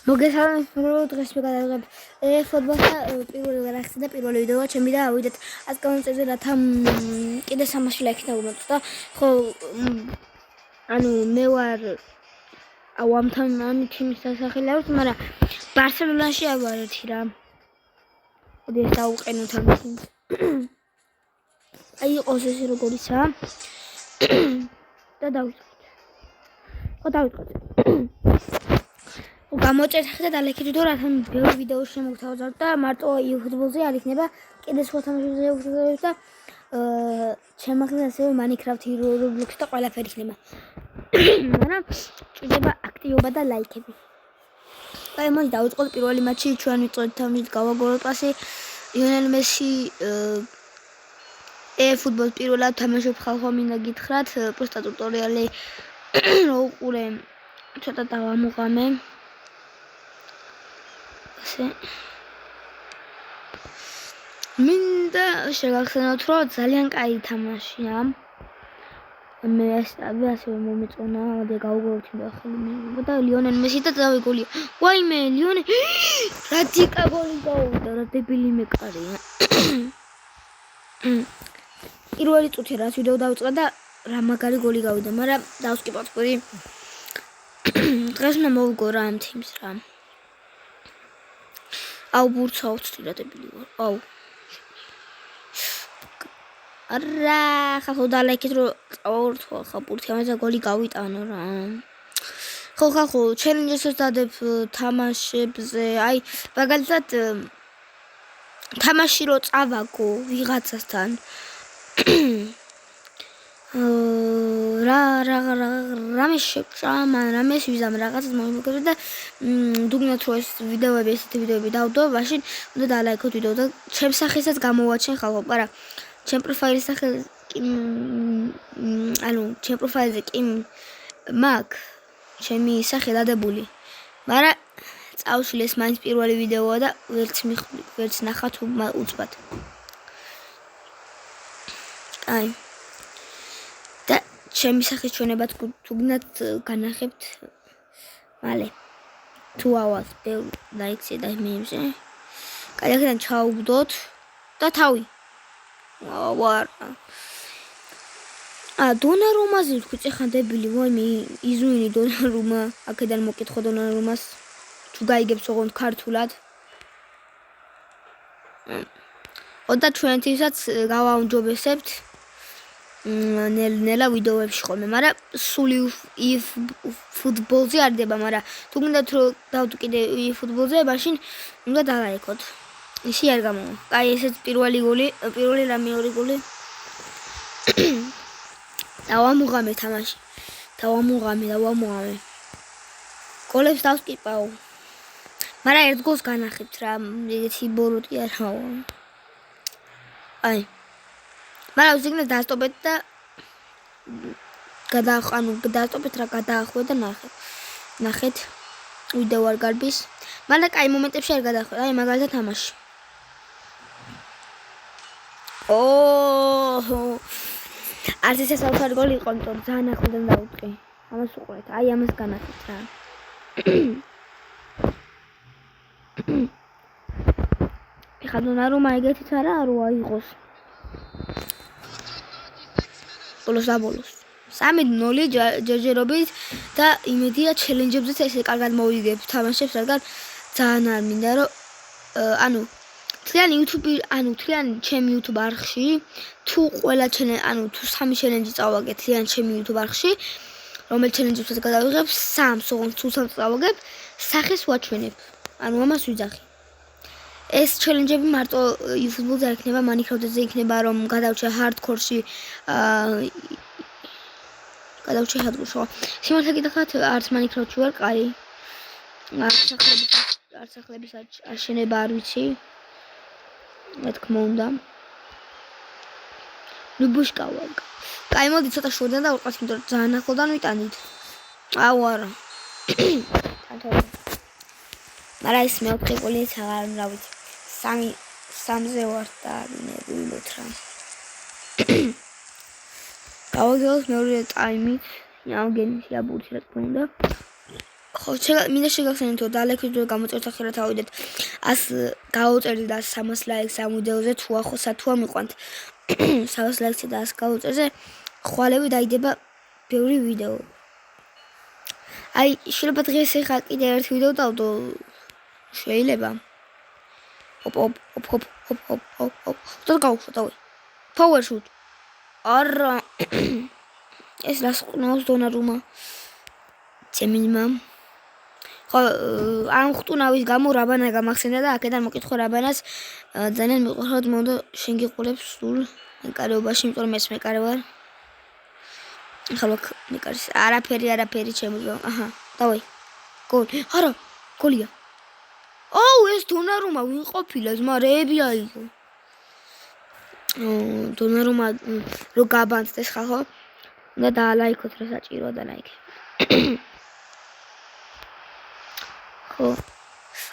მოგესალმებით დღეს მეგადაგებ ფუტბოლსა პირველი ვარახი და პირველი ვიდეოა ჩემი და ავიდეთ ას გამომწევზე რათა კიდე 300 ლაიქი დაგუმატოთ და ხო ანუ მე ვარ ამ თიმის სასახელეებს მაგრამ ბარსელონაში ავარ ერთი რა მოდი ეს დავუყენოთ ამ თიმს აი იყოს ეს როგორიცაა და დავიწყოთ ხო დავიწყოთ გამოწერთ და ლაიქით ვიდეო რათა ბევრი ვიდეო შემოგთავაზოთ და მარტო YouTube-ზე არ იქნება კიდე სხვა თამაშებზე და ჩემს ასევე Minecraft, Roblox და ყველაფერი იქნება. მაგრამ ჭირდება აქტივობა და ლაიქები. აი მოდი დავიწყოთ პირველი მატჩი ჩვენ ვიწოდით თამაშით გავაგოროთ პასი ლიონელ მესი ფუტბოლს პირველად თამაშობ ხალხო მინდა გითხრათ პროსტა ტუტორიალი უყურე ცოტა დავამოყამე მინდა შეგახსენოთ რომ ძალიან კაი თამაშია მე ასევე მომეწონა და გავუგოროთ და ახლა და ლიონელ მესი და დავი გოლია ვაიმე ლიონე რადიკა გოლი გავუდა რა დებილი მეკარია პირველი წუთი რაც ვიდეო დავიწყე და რა მაგარი გოლი გავიდა მაგრამ დავსკიპოთ პური დღეს მე მოვგო რა ამ თიმს რა აუ ბურცა უცდირადებული ვარ აუ არა ხალხო და ლაიქით რომ წავორთო ხა ბურთი ამაზე გოლი გავიტანო რა ხალხო ჩელენჯებს დადებ თამაშებზე აი მაგალითად თამაში რო წავაგო ვიღაცასთან რამე შეჭა მან რამეს ვიზამ რაღაცას მომიგებ და დუგნათ რო ეს ვიდეოები ესეთი ვიდეოები დავდო მაშინ უნდა დალაიქოთ ვიდეო და ჩემს სახესაც გამოვაჩენ ხალხო არა ჩემ პროფაილის სახე ანუ ჩემ პროფაილზე კი მაგ ჩემი სახე დადებული მაგრამ წავშლი ეს მაინც პირველი ვიდეოა და ვერც ნახათ უცბად აი და ჩემი სახის ჩვენებაც თუგნათ განახებთ მალე თუ ავალ ლაიქზე და მეებზე კაიაკიდან ჩაუგდოთ და თავი ვარ დონარუმაზე ვთქვი ხან დებილი ვაიმე იზუინი დონარუმა აქედან მოკითხო დონარუმას თუ გაიგებს ოღონდ ქართულად და ჩვენთვისაც გავაუნჯობესებთ ნელა ვიდეოებში ხოლმე მაგრამ სული ფუტბოლზე არ დება მაგრამ თუ გინდათ რომ დავდო კიდე ფუტბოლზე მაშინ უნდა დალაიქოთ ისი არ გამოვა კაი ესეც პირველი გოლი პირველი რა მეორე გოლი დავამუღამე თამაში დავამუღამე გოლებს დავსკიპავ მაგრამ ერთ გოლს განახებთ რა ეგეთი ბოროტი არაა აი მაგრამ ზიგნე დაასტობეთ და დაასტობეთ რა გადაახვე და ნახეთ ვიდეო არ გარბის მაგრამ კაი მომენტებში არ გადაახვე აი მაგალითად თამაში არც ეს საუთარი გოლი იყო იმიტომ ძალიან ახლიდან დაუწყე ამას უყურეთ აი ამას განახეთ რა ეხლა დონარუმა ეგეთიც არა აიღოს ბოლოს 3-0 ჯერჯერობით და იმედია ჩელენჯებზეც ესე კარგად მოვიგებ თამაშებს რადგან ძალიან არ მინდა რომ ანუ თლიანი YouTube ანუ თლიანი ჩემი YouTube არხში თუ ყველა ანუ თუ 3 ჩელენჯი წავაგებ თლიანი ჩემი YouTube არხში რომელიც ჩელენჯებსაც გადავიღებ 3 ოღონდ თუ 3 წავაგებ სახეს ვაჩვენებ ანუ ამას ვიძახი ეს ჩელენჯები მარტო YouTube-ზე არ იქნება Minecraft-ზე იქნება რომ გადავჭე hardcore-ში გადავჭე hardcore-ში სიმართლე გითხრათ არც Minecraft-ში ვარ კაი არც სახლების აშენება არ ვიცი რა თქმა უნდა ნუბუშკა ვარ კაი მოდი ცოტა შორიდან და ვიყავთ იმიტომ რომ ძალიან ახლოდან ვიტანით აუ არა მაგრამ ეს მეოთხე გოლიც აღარ რა ვიცი 3-ზე ვარ და მე ვიმოთ რა გავაგზავნოთ მეორე ტაიმით ამგენი შეაბურთი რა თქმა უნდა ხო, მინდა შეგახსენოთ, რომ დალექვის დრო გამოწერთა ხელად ავიდეთ 100 გაუწერდი და 300 ლაიქს ამ ვიდეოზე თუ მიყვანთ 300 ლაიქს და 100 გაუწერზე ხვალები დაიდება ბევრი ვიდეო. აი, შეიძლება დღეს ახლა კიდე ერთ ვიდეო დავდო. შეიძლება. ოპ. დავგავშვა, დავი. Power shoot. არა. ეს რას ყნავს დონარუმა? ჩემიმა. ხო, ამ ხტუნავის გამო რაბანა გამახსენდა და აქედან მოკითხო რაბანას ძალიან მიყვარხოთ მომდო შენ გიყოლებს სულ მეკარეობაში, იმიტომ რომ ეს მეკარე ვარ. ახლა მეკარის არაფერი ჩემო. აჰა, დავი. გოლი. არა, გოლია. აუ, ეს დონარუმა ვინ ყოფილა? ზმარეები აიღო. დონარუმა რო გაბანძდეს ხალხო. და დაალაიქოთ რა საჭიროა და ლაიქი. ხო.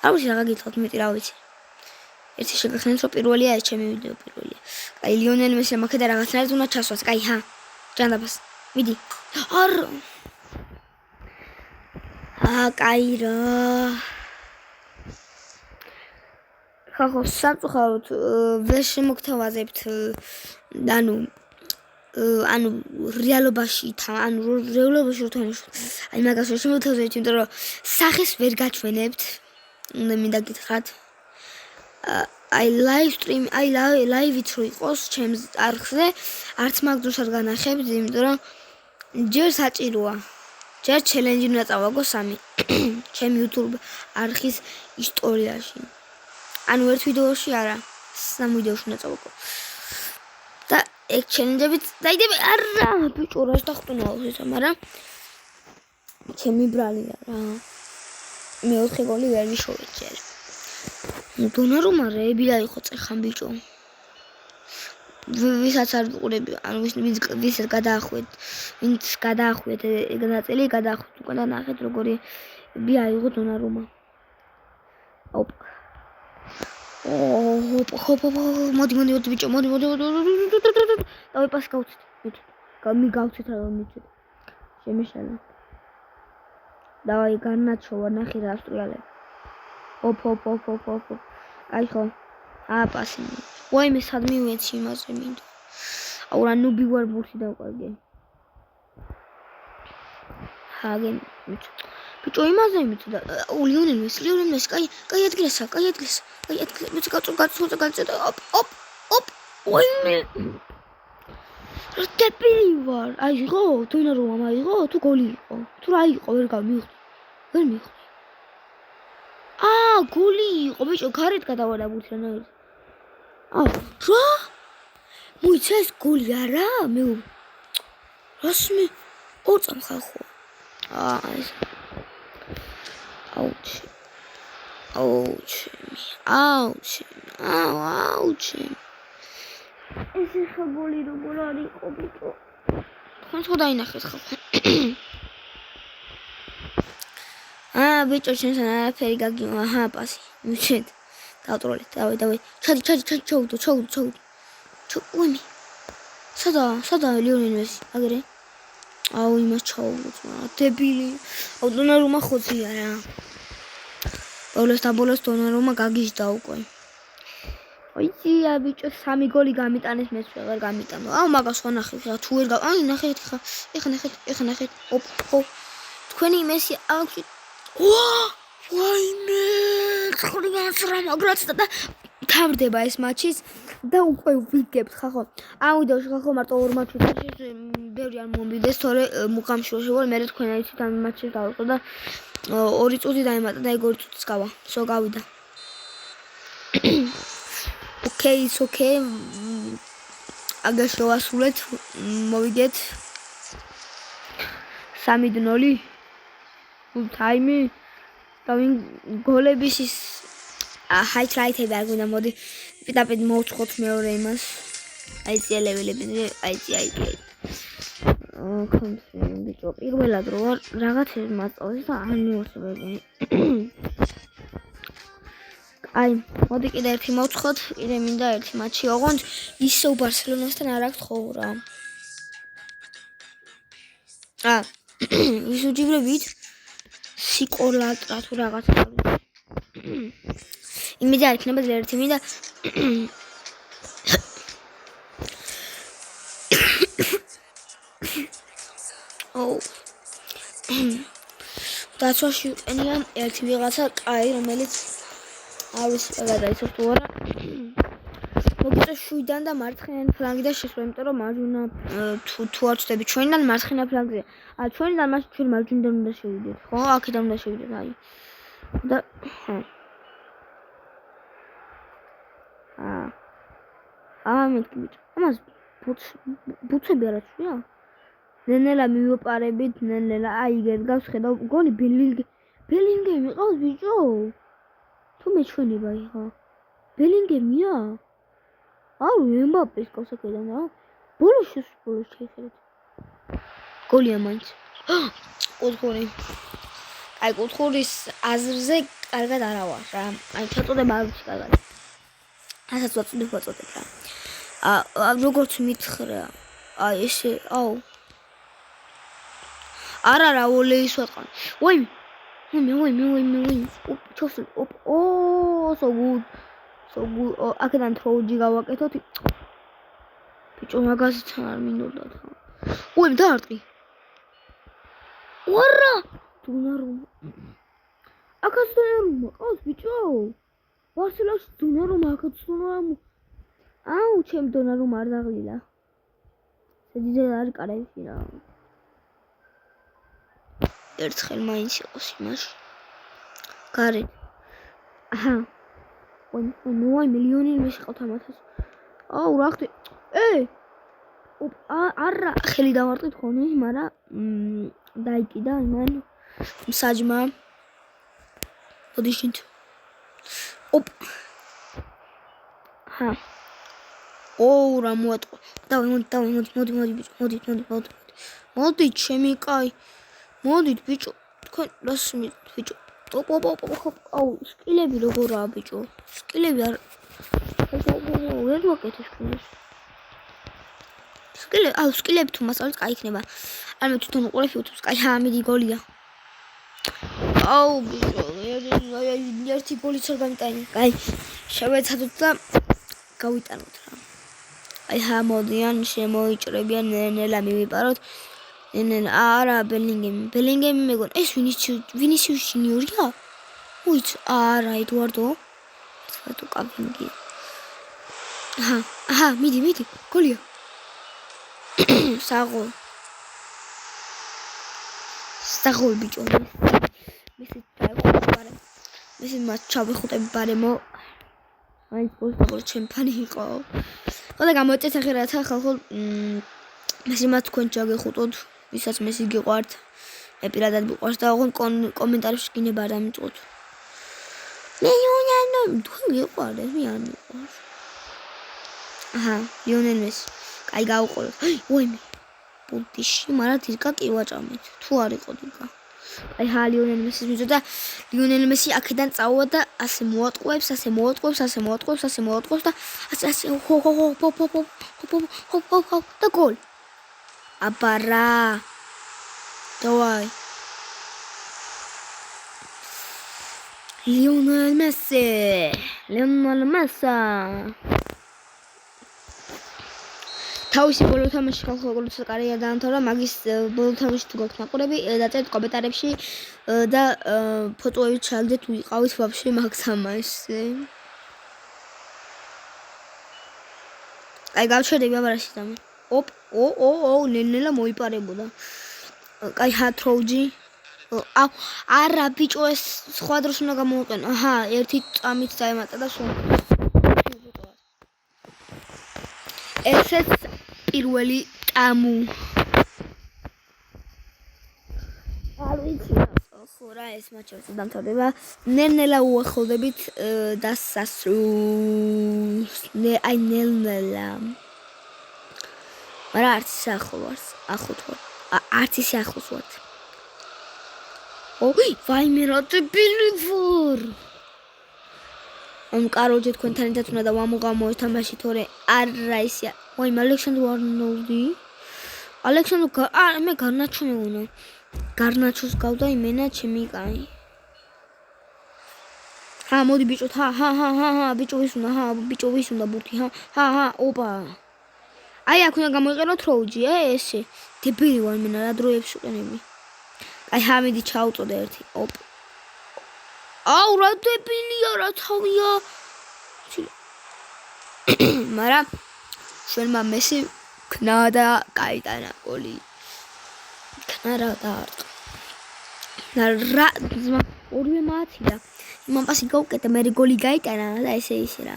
არ ვიცი რა გაგითხოთ, მეტი რა ვიცი. ერთი შეგახსენეთ რომ პირველია ეს ჩემი ვიდეო პირველია. აი ლიონელ მესიმ აქედა რაღაცნაირად უნდა ჩასვას. კაი, ჰა. ჯანდაბას. მიდი. არა. კაი რა. ხახო სამწუხაროდ ვერ შემოგთავაზებთ ანუ რეალობაში რო თამაშობ. აი მაგას ვერ შემოგთავაზებთ, იმიტომ რომ სახეს ვერ გაჩვენებთ. უნდა მინდა გითხრათ. აი ლაივით რო იყოს ჩემს არხზე, არც მაგ დროს არ განახებთ, იმიტომ რომ ჯერ საჭიროა. ჯერ ჩელენჯი უნდა წავაგო 3 ჩემი YouTube არხის ისტორიაში. ანუ ერთ ვიდეოში არა, 3 ვიდეოში უნდა წავაგო. და ეგ ჩელენჯებით დაიდება. არა, ბიჭო, რას დახტუნაო ესა, მაგრამ ჩემი ბრალია რა. მეოთხე გოლი ვერ ვიშოვეთ ჯერ. დონარუმა რეები დაიხო წეხან ბიჭო. ვისაც არ ვიყურები, ანუ ვისაც გადაახვიეთ ეგ ნაწილი, გადაახვიეთ უკვე და ნახეთ როგორი აიღო დონარუმა. ოპ. მოდი ბიჭო, მოდი. დავი პას გავცეთ. გავცეთ რა მიცეთ. შემეშალა. დავაი განაჩოვა ნახე რა ავსტრიალები. ოპ. აი ხო. პასი. ვაიმე სად მივეცი იმაზე მინდა. აუ რა ნუბი ვარ ბურთი დავყარგე. ჰაგენ ბიჭო იმაზე მიცე და ლიონელ მესი, კაი ადგილასა. მეც გაწოდა. ოპ. ვაიმე. რა ტეპილი ვარ. აიღო, დონარუმა აიღო, თუ გოლი იყო. თუ რა იყო, ვერ მივხვდი. გოლი იყო, ბიჭო, გარეთ გადავადა ბურთი რანაირად. რა? მოიცა ეს გოლი არა? მე რას მე ორწამ ხალხო. ეს აუჩი. ეს ხა გოლი როგორ არ იყო ბიჭო. თქვენ ხო დაინახეთ ხალხო. ბიჭო, ჩვენთან არაფერი გაგიმა. აჰა, პასი. მივჩეთ. დავტროლეთ. დავი. ჩადი. ჩაუდო. უიმი. სადა ლიონელ მესი? აგერე. აუ იმას ჩაუვლოთ, მაგრამ დებილი. აუ დონარუმა ხოცია რა. ბოლოს დონარუმა გაგიჟდა უკვე. ოიცია ბიჭო, 3 გოლი გამიტანეს, მეც ვერ გამიტანო. აუ მაგას ხო ნახეთ რა, თუ ვერ აი ნახეთ ხა. ეხა ნახეთ. ოპ. თქვენი მესი აუჩი. ვაიმე, ხურგანს რა მაგრაცდა და თავდება ეს მატჩის და უკვე ვიგებთ ხახო. ამ ვიდეოში ხახო მარტო 2 მატჩი ბევრი არ მომბიდეს, თორე მუხამშუაში ვარ, მე თქვენ აიცით ამ მატჩს დავყო და 2 წუთი დაემატა და ეგ 2 წუთის გავა. სო გავიდა. ოკეი. აგერ შევასრულეთ, მოვიდეთ 3-0. full time და ვინ გოლების ის highlight-ები არ გვინდა, მოდი პიტაპედ მოვწყოთ მეორე იმას. აი წელეველები, აი. ბიჭო, პირველად რო რაღაცებს მასწავლის და არ მივასწავლე. აი, მოდი კიდე ერთი მოვწყოთ, კიდე მინდა ერთი მატჩი, ოღონდ ისევ ბარსელონასთან არ აქვს ხო რა. ის უჯიბრებით სიკოლატრა თუ რაღაცა. იმედი არ იქნება ძლიერი თემი და ო დაცვაში უყენია ერთი ვიღაცა კაი რომელიც არ ვიცი გადაიცვალა თუ არა მოგიწევს შვიდან და მარცხენა ფლანგი და შესვლა იმიტომ რომ მარჯვენა თუ არ ვწდები ჩვენიდან მარცხენა ფლანგზე ჩვენიდან მას ჩვენ მარჯვნიდან უნდა შევიდეთ ხო აქედან უნდა შევიდეთ აი და მეთქი ამას ბუცები არ აჩვია ნენელა მივაპარებით ნენელა აი იგერ გავს ხედავ გონი ბელინგემი ყავს ბიჭო თუ მეჩვენება იღა ბელინგემია არ ემბაპეს ყავს აქედან რა ბოლოს შეხედეთ გოლია მაინც კუთხური აი კუთხურის აზრზე კარგად არა ვარ რა აი ჩაწოდება არ ვიცი კარგად ასაც ვაწოდებ რა როგორც მითხრა აი ესე აუ არა ოლეის ვატყან ვაი ჩოსლი ო so good აქედან თროუჯი გავაკეთოთ ბიჭო მაგაზეც არ მინდოდა ვაი დაარტყი ვარა დუნარომა აქაც დუნარომა ყავს ბიჭო ვარსელაში დუნარომა აქაც დუნარომა აუ ჩემ დუნარომა არ დაღლილა შეძე არ კარაიში რა ერთხელ მაინც იყოს იმაში გარეთ ვაი მილიონი იმაში ყავთ ამათას აუ რა ხდი არა ხელი დავარტყით ხოლმე მაგრამ დაიკიდა იმან მსაჯმა ოდიშით რა მოატყო მოდი ჩემი კაი მოდით ბიჭო თქვენ რას მით ბიჭო აუ სკილები როგორაა ბიჭო სკილები არ ვერ ვაკეთებ თქვენს სკილები თუ მასწავლეთ კაი იქნება არ მე თვითონ უყურებ YouTube-ს კაი ამიდი გოლია აუ ბიჭო ერთი გოლიც არ გამიტანა კაი შევეცადოთ და გავიტანოთ რა აი მოდიან შემოიჭრებიან ნელა მივიპაროთ არა ბელინგემი მეგონა ეს ვინისიუს ჯუნიორია უიც არა ედუარდო თუ კაპინგი მიდი გოლია საღოლ ბიჭო მისი მათ ჩავიხუტები ბარემო აი პოსტაბოლ ჩემპანი იყო ხოდა გამოიწეს ახლა რათა ხალხო მისი მათ თქვენ ჩაგეხუტოთ ვისაც მესი გიყვართ მე პირადად მიყვარს და ოღონდ კომენტარებში გინება რა მიწოთ მე იუნანო თქვენ გიყვართ მე არ მიყვარს ლიონელ მესი კაი გავუყოლოთ ვაი პუტიში მაგრამ დირკა კი ვაჭამეთ თუ არ იყო დირკა აი ლიონელ მესის მიწოდა ლიონელ მესი აქედან წავა და ასე მოატყუებს და ასე და გოლ აბარა დავაი ლიონელ მესი თავისი ბოლო თამაში ხალხო როგორც კარიერა დაამთავრა მაგის ბოლო თამაში თუ გაქვთ მაყურები დაწერთ კომენტარებში და ფოტოები ჩაგდეთ თუ იყავით ვაფშე მაგ თამაშზე აი გავჩერდები აბარაში თამი ნენელა მოიპარებოდა კაი თროუჯი არა ბიჭო ეს სხვა დროს უნდა გამოვიყენო ერთი წამით დაემატა და სულ ესეც პირველი ტამუ არ ვიცი ხო რა ეს მაჩვენე დამთავრდება ნენელა უახლოვდებით დასასრულს აი ნენელა მაგრამ არც ახლოს ვართ ვაი მე რა დებილი ვარ კაროჯე თქვენთან ერთად უნდა დავამოღამო ეს თამაში თორე არა ისია ვაი ალექსანდრე არნოლდი მე გარნაჩო მეუნა გარნაჩოს გავდა იმენა ჩემი კაი. ჰა, მოდი ბიჭო, ჰა, ბიჭო ვის უნდა ბურთი, ჰა, ოპა. აი, აქ უნდა გამოიყენოთ როუჯი, ესე. დებილი ვარ მენა რა დროებს ვიყენები. აი, ჰა, მიდი ჩაუწოდე ერთი. ოპ. აუ, რა დებილია, რა თავია. მაგრამ ჩვენმა მესი ქნა და გაიტანა გოლი. ქნა რა დაარტყა. რა ორივე მაათიდა. იმან პასი გავუკეტა, მე გოლი გაიტანა და ესე რა.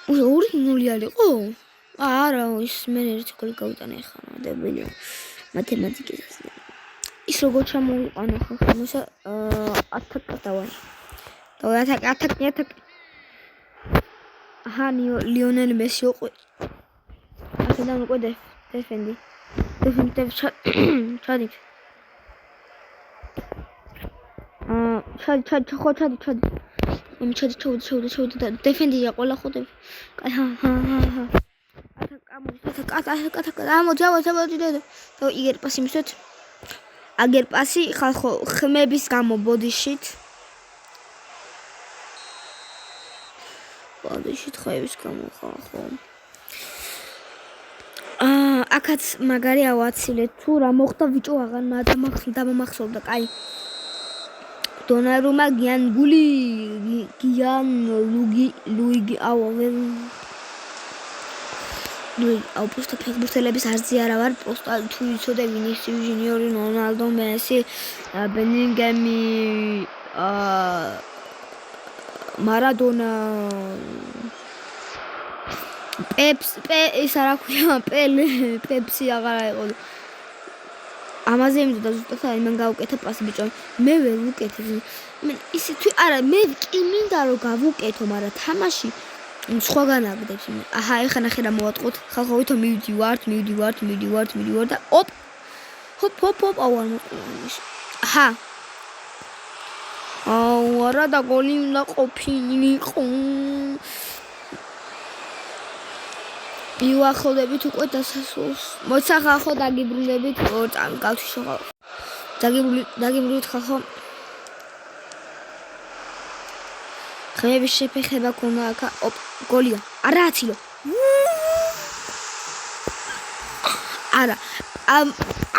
2-0 არისო? არა, ის მე ერთი გოლი გავიტანა ხა, დებილი. მათემატიკის ის როგორ ჩამოვიყანო ხა, მოსა ათაკა დავარ. ათაკ. აჰა, ლიონელ მესი უკვე. აქედან უკვე დეფენდი. ჩადი. ჩადი. მე ჩადი და დეფენდია ყველა ხოდი. კაი, ჰა. ათაკ. ამოდი. და იგერ პასი მისვეთ. აგერ პასი ხალხო ხმების გამო ბოდიშით. ბოდიშით ხმების გამო ხალხო. აქაც მაგარი ავაცილეთ თუ რა მოხდა ვიჭო აღარ დამამახსოვდა, კაი. დონარუმა ლუიგი აუ просто ფეხბურთელების არზი არა ვარ, просто თუ იცოდე ვინისიუს ჯუნიორი, რონალდო, მესი, ბელინგემი, მარადონა, ეს არა ქვია, პეპსი აღარა იყო. ამაზე იმდოდა ზუსტად იმან გავუკეთა პასი ბიჭო. მე ვერ ვუკეთებ. მე ისე თუ არა, მე კი მინდა რომ გავუკეთო, მაგრამ თამაში სხვაგან აგდებს. აჰა, ეხლა ნახე რა მოვატყოთ. ხალხო ვითომ მივდივარ და ოპ. აუ არ მოყოლიშ. აჰა. აუ არა და გოლი უნდა ყოფილიყო. მივახოდებით უკვე დასასრულს. მოცა ხალხო დაგიბრუნდებით, გავთიშო. დაგიბრუნდით ხალხო. ხმების შეფეხება ქონა აქ. ოპ, გოლია. არა აცილო. არა.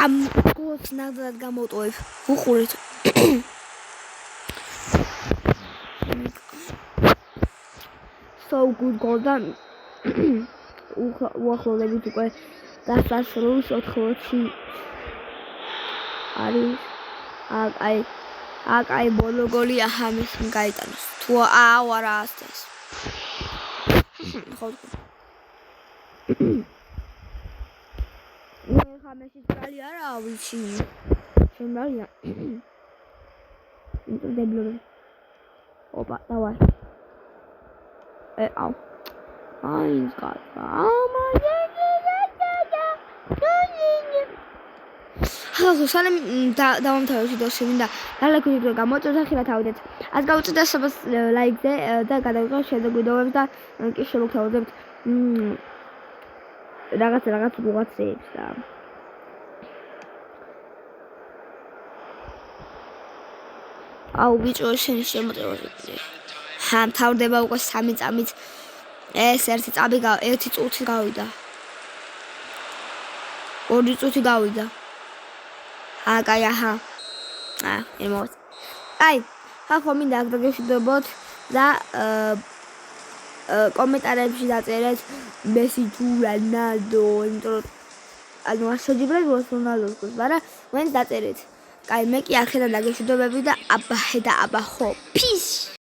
ამ გოლს ნამდვილად გამოტოვებ. უყურეთ. So good goal და უახლოვდებით უკვე დასასრულს 80 არის. აი ბოლო გოლი აჰამის გაიტანოს. თუ აუ არა ასწეს. ხო. მე ხამეში წალი არა ვიცი. შემარია. ინტერდებლო. ოპა, დავай. აუ. აი გატა. ხალხო სანამ დავამთავრებთ ვიდეოს შემინდა ლაიქით რომ გამოწვევთ ხილად ავიდეთ. ას გავუწევთ სობას ლაიქზე და გადავიღოთ შემდეგ ვიდეოებს და კი შევგთავაზებთ რაღაც ვიღაცებს და აუ ბიჭო შენი შემოწევები. ჰა მთავრდება უკვე 3 წამით. ეს 1 წუთი გავიდა. 2 წუთი გავიდა. კაი, აჰა. ემოც. აი, ხალხო მინდა აქ დაგეშვიდობოთ და კომენტარებში დაწერეთ მესი თუ რონალდო, იმიტომ რომ ანუ ასოჯიბრად რონალდოს გულს, მაგრამ ვენს დაწერეთ. კაი, მე კი არხიდან დაგეშვიდობები და აბა ხო. Peace.